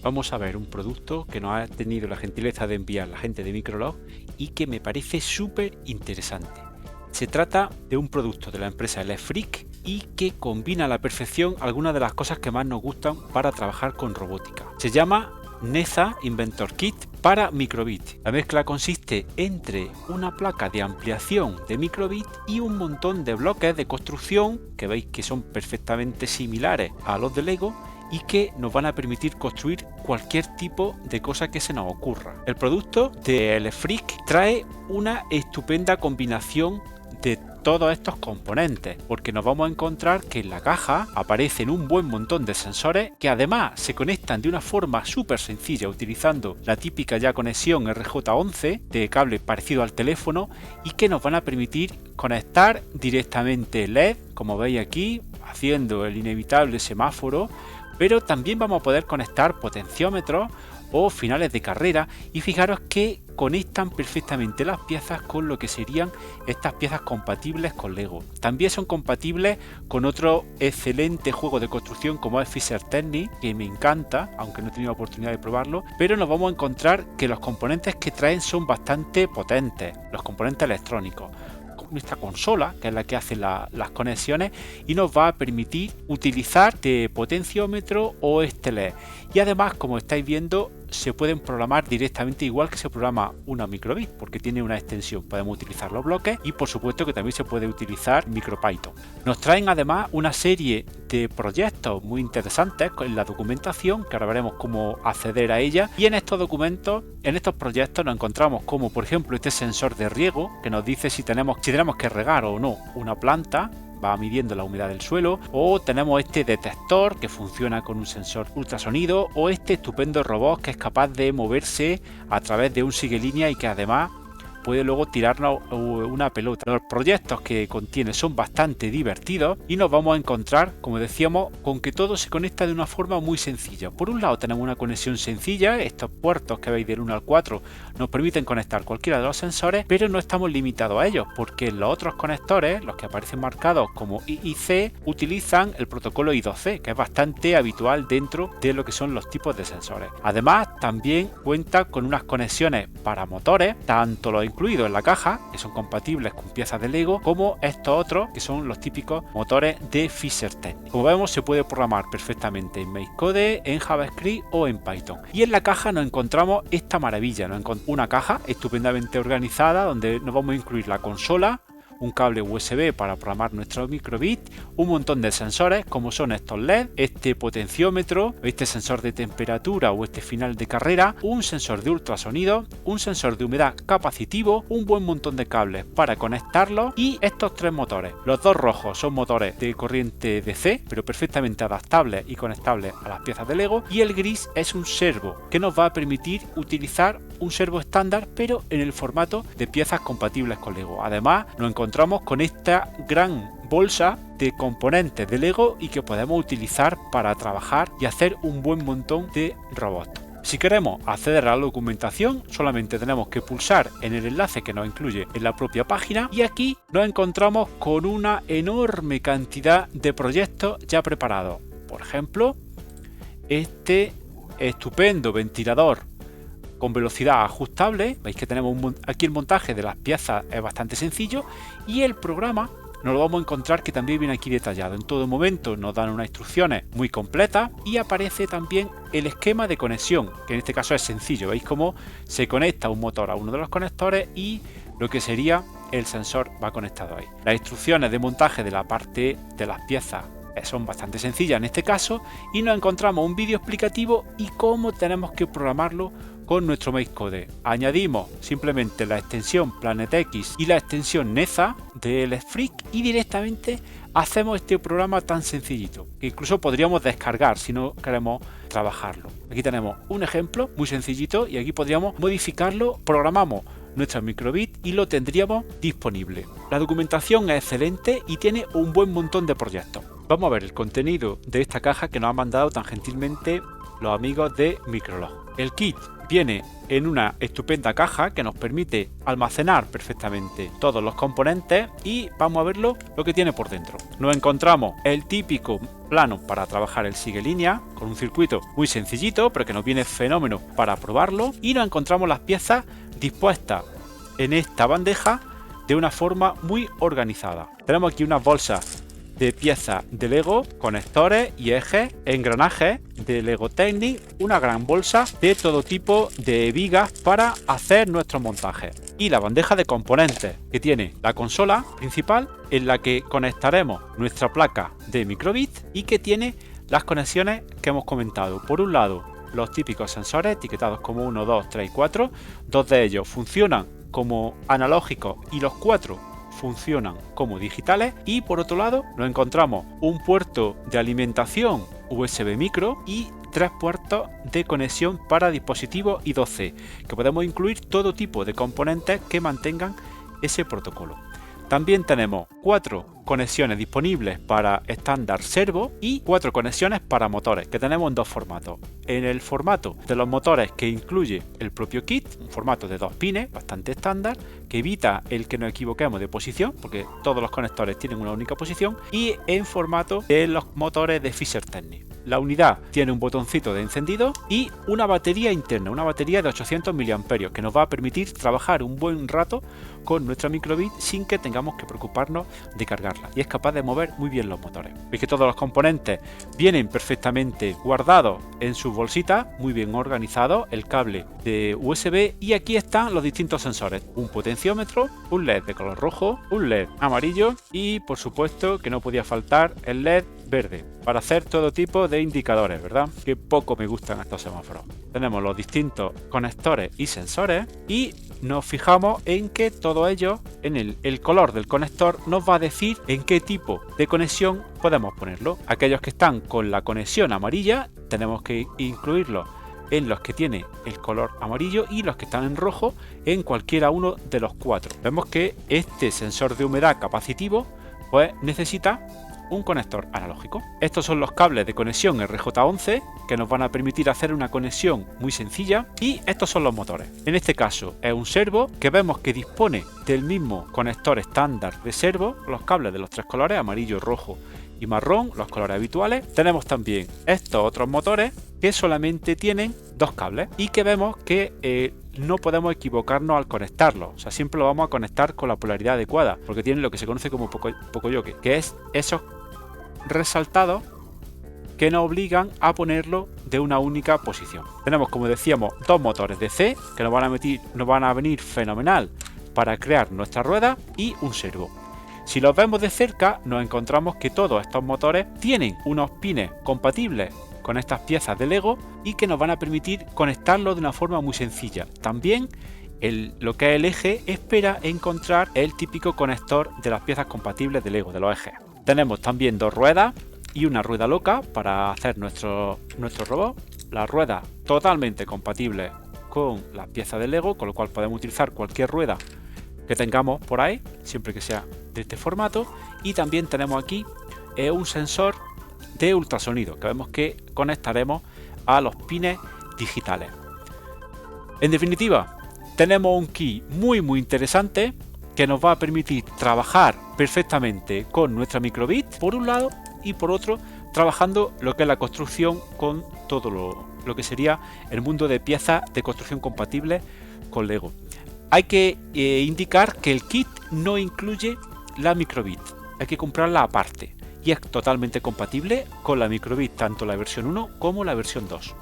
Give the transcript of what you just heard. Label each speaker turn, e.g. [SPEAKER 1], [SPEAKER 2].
[SPEAKER 1] vamos a ver un producto que nos ha tenido la gentileza de enviar la gente de Microlog y que me parece súper interesante. Se trata de un producto de la empresa Elefric y que combina a la perfección algunas de las cosas que más nos gustan para trabajar con robótica. Se llama NEZA Inventor Kit para microbit. La mezcla consiste entre una placa de ampliación de microbit y un montón de bloques de construcción que veis que son perfectamente similares a los de Lego y que nos van a permitir construir cualquier tipo de cosa que se nos ocurra. El producto de Elefric trae una estupenda combinación de todos estos componentes, porque nos vamos a encontrar que en la caja aparecen un buen montón de sensores que además se conectan de una forma súper sencilla utilizando la típica ya conexión RJ11 de cable parecido al teléfono y que nos van a permitir conectar directamente LED, como veis aquí, haciendo el inevitable semáforo, pero también vamos a poder conectar potenciómetros o finales de carrera y fijaros que conectan perfectamente las piezas con lo que serían estas piezas compatibles con Lego. También son compatibles con otro excelente juego de construcción como es Fisher Technic, que me encanta, aunque no he tenido oportunidad de probarlo, pero nos vamos a encontrar que los componentes que traen son bastante potentes, los componentes electrónicos. Nuestra consola, que es la que hace las conexiones, y nos va a permitir utilizar este potenciómetro o este LED. Y además, como estáis viendo, se pueden programar directamente igual que se programa una microbit, porque tiene una extensión. Podemos utilizar los bloques y por supuesto que también se puede utilizar MicroPython. Nos traen además una serie de proyectos muy interesantes en la documentación, que ahora veremos cómo acceder a ella, y en estos documentos, en estos proyectos nos encontramos como por ejemplo este sensor de riego que nos dice si tenemos que regar o no una planta, va midiendo la humedad del suelo, o tenemos este detector que funciona con un sensor ultrasonido, o este estupendo robot que es capaz de moverse a través de un sigue-línea y que además puede luego tirarnos una pelota. Los proyectos que contiene son bastante divertidos y nos vamos a encontrar, como decíamos, con que todo se conecta de una forma muy sencilla. Por un lado tenemos una conexión sencilla, estos puertos que veis del 1 al 4 nos permiten conectar cualquiera de los sensores, pero no estamos limitados a ellos, porque los otros conectores, los que aparecen marcados como IIC, utilizan el protocolo I2C, que es bastante habitual dentro de lo que son los tipos de sensores. Además, también cuenta con unas conexiones para motores, tanto los incluidos en la caja, que son compatibles con piezas de Lego, como estos otros, que son los típicos motores de Fisher Technic. Como vemos, se puede programar perfectamente en MakeCode, en JavaScript o en Python. Y en la caja nos encontramos esta maravilla, una caja estupendamente organizada donde nos vamos a incluir la consola, un cable USB para programar nuestro microbit, un montón de sensores como son estos LED, este potenciómetro, este sensor de temperatura o este final de carrera, un sensor de ultrasonido, un sensor de humedad capacitivo, un buen montón de cables para conectarlos y estos tres motores. Los dos rojos son motores de corriente DC, pero perfectamente adaptables y conectables a las piezas de Lego, y el gris es un servo que nos va a permitir utilizar un servo estándar pero en el formato de piezas compatibles con Lego. Además nos encontramos con esta gran bolsa de componentes de Lego y que podemos utilizar para trabajar y hacer un buen montón de robots. Si queremos acceder a la documentación, solamente tenemos que pulsar en el enlace que nos incluye en la propia página y aquí nos encontramos con una enorme cantidad de proyectos ya preparados. Por ejemplo, este estupendo ventilador con velocidad ajustable. Veis que tenemos aquí el montaje de las piezas es bastante sencillo y el programa nos lo vamos a encontrar que también viene aquí detallado. En todo momento nos dan unas instrucciones muy completas y aparece también el esquema de conexión, que en este caso es sencillo. Veis cómo se conecta un motor a uno de los conectores y lo que sería el sensor va conectado ahí. Las instrucciones de montaje de la parte de las piezas son bastante sencillas en este caso y nos encontramos un vídeo explicativo y cómo tenemos que programarlo con nuestro MakeCode. Añadimos simplemente la extensión PlanetX y la extensión NEZA de Elefric y directamente hacemos este programa tan sencillito que incluso podríamos descargar si no queremos trabajarlo. Aquí tenemos un ejemplo muy sencillito y aquí podríamos modificarlo, programamos nuestro microbit y lo tendríamos disponible. La documentación es excelente y tiene un buen montón de proyectos. Vamos a ver el contenido de esta caja que nos han mandado tan gentilmente los amigos de Microlog. El kit viene en una estupenda caja que nos permite almacenar perfectamente todos los componentes y vamos a verlo lo que tiene por dentro. Nos encontramos el típico plano para trabajar el sigue línea con un circuito muy sencillito pero que nos viene fenómeno para probarlo, y nos encontramos las piezas dispuestas en esta bandeja de una forma muy organizada. Tenemos aquí unas bolsas de piezas de Lego, conectores y ejes, engranajes de Lego Technic, una gran bolsa de todo tipo de vigas para hacer nuestros montajes, y la bandeja de componentes que tiene la consola principal en la que conectaremos nuestra placa de microbit y que tiene las conexiones que hemos comentado. Por un lado, los típicos sensores etiquetados como 1, 2, 3 y 4, dos de ellos funcionan como analógicos y los 4 funcionan como digitales, y por otro lado nos encontramos un puerto de alimentación USB micro y 3 puertos de conexión para dispositivos I2C, que podemos incluir todo tipo de componentes que mantengan ese protocolo. También tenemos 4 conexiones disponibles para estándar servo y 4 conexiones para motores, que tenemos en dos formatos. En el formato de los motores que incluye el propio kit, un formato de 2 pines bastante estándar, que evita el que nos equivoquemos de posición, porque todos los conectores tienen una única posición, y en formato de los motores de Fisher Technic. La unidad tiene un botoncito de encendido y una batería interna, una batería de 800 mAh, que nos va a permitir trabajar un buen rato con nuestra microbit sin que tengamos que preocuparnos de cargarla, y es capaz de mover muy bien los motores. Veis que todos los componentes vienen perfectamente guardados en sus bolsitas, muy bien organizados, el cable de USB, y aquí están los distintos sensores: un potenciómetro, un LED de color rojo, un LED amarillo y por supuesto que no podía faltar el LED verde para hacer todo tipo de indicadores, ¿verdad? Que poco me gustan estos semáforos. Tenemos los distintos conectores y sensores y nos fijamos en que todo ello, en el color del conector nos va a decir en qué tipo de conexión podemos ponerlo. Aquellos que están con la conexión amarilla tenemos que incluirlos en los que tiene el color amarillo, y los que están en rojo en cualquiera uno de los 4. Vemos que este sensor de humedad capacitivo pues necesita un conector analógico. Estos son los cables de conexión RJ11 que nos van a permitir hacer una conexión muy sencilla, y estos son los motores. En este caso es un servo que vemos que dispone del mismo conector estándar de servo, los cables de los 3 colores, amarillo, rojo y marrón, los colores habituales. Tenemos también estos otros motores que solamente tienen 2 cables y que vemos que no podemos equivocarnos al conectarlos. O sea, siempre lo vamos a conectar con la polaridad adecuada, porque tienen lo que se conoce como pocoyoke, que es esos resaltados que nos obligan a ponerlo de una única posición. Tenemos, como decíamos, 2 motores DC que nos van a venir fenomenal para crear nuestra rueda, y un servo. Si los vemos de cerca nos encontramos que todos estos motores tienen unos pines compatibles con estas piezas de Lego y que nos van a permitir conectarlos de una forma muy sencilla. También lo que es el eje espera encontrar el típico conector de las piezas compatibles de Lego, de los ejes. Tenemos también 2 ruedas y una rueda loca para hacer nuestro robot. La rueda totalmente compatible con las piezas de Lego, con lo cual podemos utilizar cualquier rueda que tengamos por ahí, siempre que sea de este formato. Y también tenemos aquí un sensor de ultrasonido que vemos que conectaremos a los pines digitales. En definitiva, tenemos un kit muy interesante que nos va a permitir trabajar perfectamente con nuestra microbit por un lado, y por otro trabajando lo que es la construcción con todo lo que sería el mundo de piezas de construcción compatibles con Lego. Hay que indicar que el kit no incluye la microbit, hay que comprarla aparte, y es totalmente compatible con la microbit, tanto la versión 1 como la versión 2.